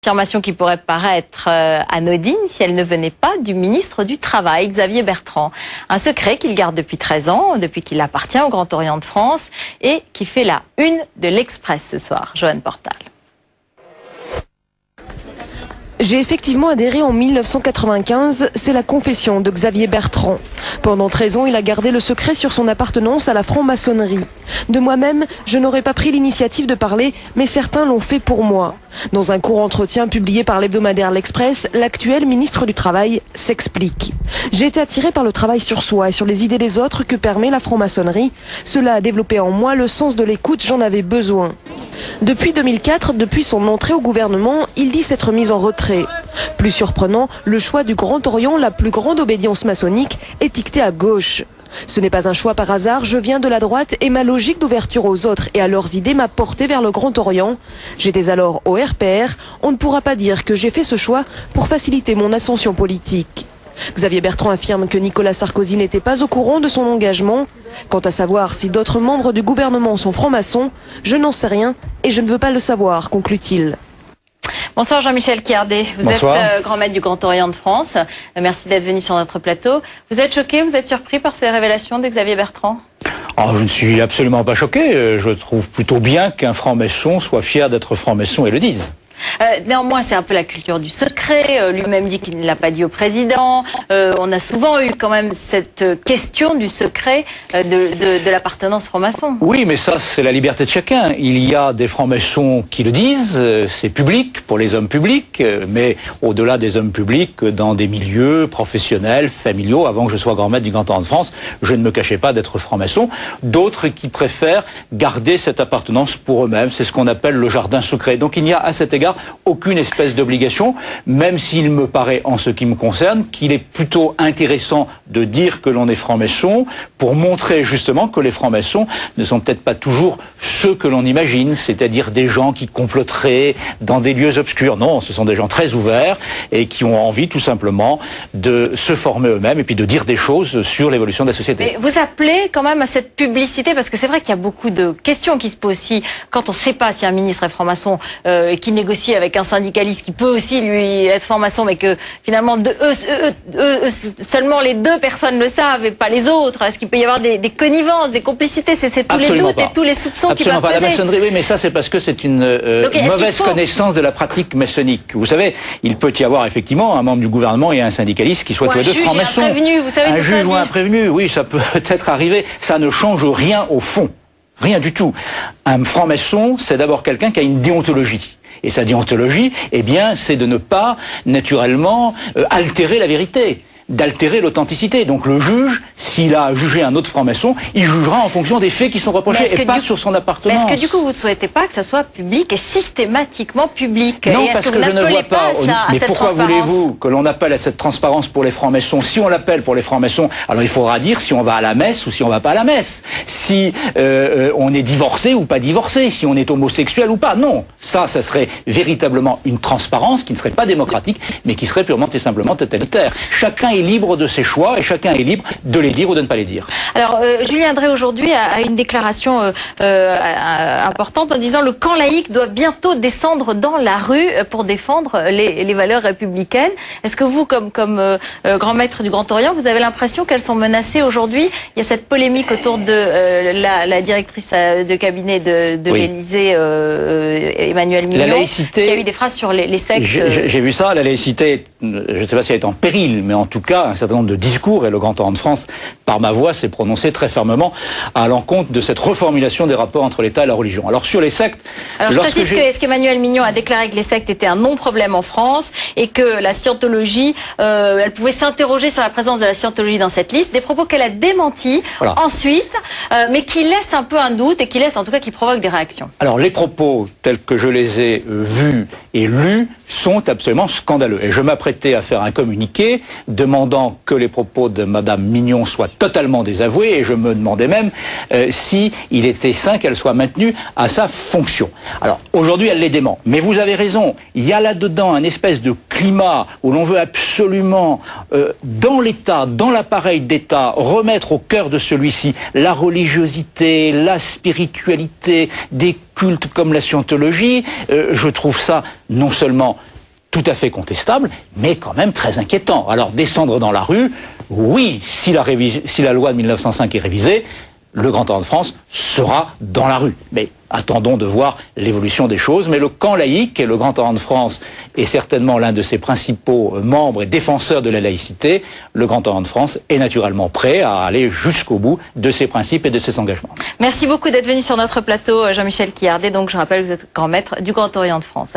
Affirmation qui pourrait paraître anodine si elle ne venait pas du ministre du Travail, Xavier Bertrand. Un secret qu'il garde depuis 13 ans, depuis qu'il appartient au Grand Orient de France et qui fait la une de l'Express ce soir. Joanne Portal. J'ai effectivement adhéré en 1995, c'est la confession de Xavier Bertrand. Pendant 13 ans, il a gardé le secret sur son appartenance à la franc-maçonnerie. De moi-même, je n'aurais pas pris l'initiative de parler, mais certains l'ont fait pour moi. Dans un court entretien publié par l'hebdomadaire L'Express, l'actuel ministre du Travail s'explique. J'ai été attiré par le travail sur soi et sur les idées des autres que permet la franc-maçonnerie. Cela a développé en moi le sens de l'écoute, j'en avais besoin. Depuis 2004, depuis son entrée au gouvernement, il dit s'être mis en retrait. Plus surprenant, le choix du Grand Orient, la plus grande obédience maçonnique, étiquetée à gauche. Ce n'est pas un choix par hasard, je viens de la droite et ma logique d'ouverture aux autres et à leurs idées m'a porté vers le Grand Orient. J'étais alors au RPR, on ne pourra pas dire que j'ai fait ce choix pour faciliter mon ascension politique. Xavier Bertrand affirme que Nicolas Sarkozy n'était pas au courant de son engagement. Quant à savoir si d'autres membres du gouvernement sont francs-maçons, je n'en sais rien et je ne veux pas le savoir, conclut-il. Bonsoir Jean-Michel Quiardet, vous êtes grand maître du Grand Orient de France. Merci d'être venu sur notre plateau. Vous êtes choqué, vous êtes surpris par ces révélations de Xavier Bertrand? Je ne suis absolument pas choqué. Je trouve plutôt bien qu'un franc-maçon soit fier d'être franc-maçon et le dise. Néanmoins, c'est un peu la culture du secret. Lui-même dit qu'il ne l'a pas dit au président. On a souvent eu quand même cette question du secret de l'appartenance franc-maçon. Oui, mais ça, c'est la liberté de chacun. Il y a des francs-maçons qui le disent, c'est public pour les hommes publics, mais au-delà des hommes publics, dans des milieux professionnels, familiaux, avant que je sois grand maître du Grand Orient de France, je ne me cachais pas d'être franc-maçon. D'autres qui préfèrent garder cette appartenance pour eux-mêmes. C'est ce qu'on appelle le jardin secret. Donc il n'y a à cet égard aucune espèce d'obligation, même s'il me paraît, en ce qui me concerne, qu'il est plutôt intéressant de dire que l'on est franc-maçon pour montrer justement que les francs-maçons ne sont peut-être pas toujours ceux que l'on imagine, c'est-à-dire des gens qui comploteraient dans des lieux obscurs. Non, ce sont des gens très ouverts et qui ont envie tout simplement de se former eux-mêmes et puis de dire des choses sur l'évolution de la société. Mais vous appelez quand même à cette publicité, parce que c'est vrai qu'il y a beaucoup de questions qui se posent aussi quand on ne sait pas si un ministre est franc-maçon et qui négocie avec un syndicaliste qui peut aussi lui être franc-maçon, mais que finalement seulement les deux personnes le savent et pas les autres. Est-ce qu'il peut y avoir des connivences, des complicités? C'est tous les doutes et tous les soupçons qui peuvent peser. La maçonnerie, oui, mais ça c'est parce que c'est une mauvaise connaissance de la pratique maçonnique. Vous savez, il peut y avoir effectivement un membre du gouvernement et un syndicaliste qui soient tous les deux francs-maçons. Un juge ou un prévenu, oui, ça peut peut-être arriver. Ça ne change rien au fond. Rien du tout. Un franc-maçon, c'est d'abord quelqu'un qui a une déontologie. Et sa déontologie, eh bien, c'est de ne pas, naturellement, altérer la vérité, d'altérer l'authenticité. Donc le juge, s'il a jugé un autre franc-maçon, il jugera en fonction des faits qui sont reprochés et pas sur son appartenance. Mais est-ce que du coup vous ne souhaitez pas que ça soit public et systématiquement public? Non, parce que je ne vois pas. Mais pourquoi voulez-vous que l'on appelle à cette transparence pour les francs-maçons? Si on l'appelle pour les francs-maçons, alors il faudra dire si on va à la messe ou si on va pas à la messe. Si on est divorcé ou pas divorcé, si on est homosexuel ou pas. Non, ça serait véritablement une transparence qui ne serait pas démocratique, mais qui serait purement et simplement totalitaire. Chacun est libre de ses choix et chacun est libre de les dire ou de ne pas les dire. Alors, Julien Drey aujourd'hui a une déclaration importante en disant le camp laïque doit bientôt descendre dans la rue pour défendre les valeurs républicaines. Est-ce que vous, comme grand maître du Grand Orient, vous avez l'impression qu'elles sont menacées aujourd'hui? Il y a cette polémique autour de la directrice de cabinet de l'Élysée, Emmanuel Mignon, la laïcité, qui a eu des phrases sur les sectes. J'ai vu ça, la laïcité, je ne sais pas si elle est en péril, mais en tout cas, un certain nombre de discours, et le Grand Orient de France, par ma voix, s'est prononcé très fermement à l'encontre de cette reformulation des rapports entre l'État et la religion. Alors sur les sectes... Alors je précise qu'Emmanuel Mignon a déclaré que les sectes étaient un non-problème en France et que la scientologie, elle pouvait s'interroger sur la présence de la scientologie dans cette liste, des propos qu'elle a démentis ensuite, mais qui laissent un peu un doute et qui laissent en tout cas qui provoquent des réactions. Alors les propos tels que je les ai vus et lus sont absolument scandaleux. Et je m'apprêtais à faire un communiqué demandant que les propos de Madame Mignon soient totalement désavoués, et je me demandais même si il était sain qu'elle soit maintenue à sa fonction. Alors aujourd'hui elle les dément, mais vous avez raison, il y a là-dedans un espèce de climat où l'on veut absolument dans l'État, dans l'appareil d'État, remettre au cœur de celui-ci la religiosité, la spiritualité, des cultes comme la scientologie. Je trouve ça non seulement tout à fait contestable, mais quand même très inquiétant. Alors descendre dans la rue, oui, si la loi de 1905 est révisée, le Grand Orient de France sera dans la rue. Mais attendons de voir l'évolution des choses. Mais le camp laïque et le Grand Orient de France est certainement l'un de ses principaux membres et défenseurs de la laïcité. Le Grand Orient de France est naturellement prêt à aller jusqu'au bout de ses principes et de ses engagements. Merci beaucoup d'être venu sur notre plateau, Jean-Michel Quillardet. Donc je rappelle que vous êtes grand maître du Grand Orient de France.